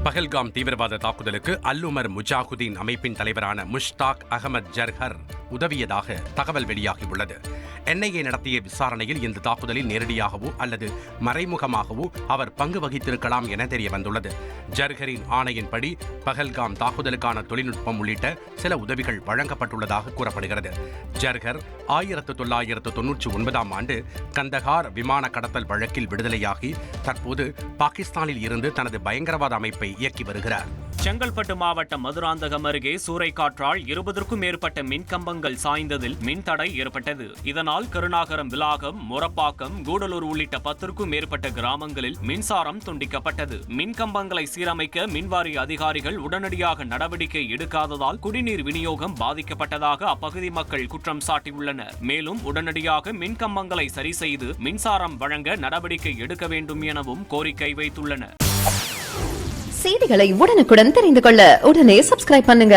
பஹல்காம் தீவிரவாத தாக்குதலுக்கு அல்லுமர் முஜாஹுதீன் அமைப்பின் தலைவரான முஷ்தாக் அகமது ஜர்ஹர் உதவியதாக தகவல் வெளியாகியுள்ளது. NIA நடத்திய விசாரணையில் இந்த தாக்குதலில் நேரடியாகவோ அல்லது மறைமுகமாகவோ அவர் பங்கு வகித்திருக்கலாம் என தெரிய வந்துள்ளது. ஜர்ஹரின் ஆணையின்படி பஹல்காம் தாக்குதலுக்கான தொழில்நுட்பம் உள்ளிட்ட சில உதவிகள் வழங்கப்பட்டுள்ளதாக கூறப்படுகிறது. ஜர்ஹர் 1999ஆம் ஆண்டு கந்தகார் விமான கடத்தல் வழக்கில் விடுதலையாகி தற்போது பாகிஸ்தானில் இருந்து தனது பயங்கரவாத அமைப்பை இயக்கி வருகிறார். செங்கல்பட்டு மாவட்டம் மதுராந்தகம் அருகே சூறைக்காற்றால் 20க்கும் மேற்பட்ட மின்கம்பங்கள் சாய்ந்ததில் மின்தடை ஏற்பட்டது. இதனால் கருணாகரம், விலாகம், முரப்பாக்கம், கூடலூர் உள்ளிட்ட 10க்கும் மேற்பட்ட கிராமங்களில் மின்சாரம் துண்டிக்கப்பட்டது. மின்கம்பங்களை சீரமைக்க மின்வாரிய அதிகாரிகள் உடனடியாக நடவடிக்கை எடுக்காததால் குடிநீர் விநியோகம் பாதிக்கப்பட்டதாக அப்பகுதி மக்கள் குற்றம் சாட்டியுள்ளனர். மேலும் உடனடியாக மின்கம்பங்களை சரி செய்து மின்சாரம் வழங்க நடவடிக்கை எடுக்க வேண்டும் எனவும் கோரிக்கை வைத்துள்ளனர். செய்திகளை உடனுக்குடன் தெரிந்து கொள்ள உடனே சப்ஸ்கிரைப் பண்ணுங்க.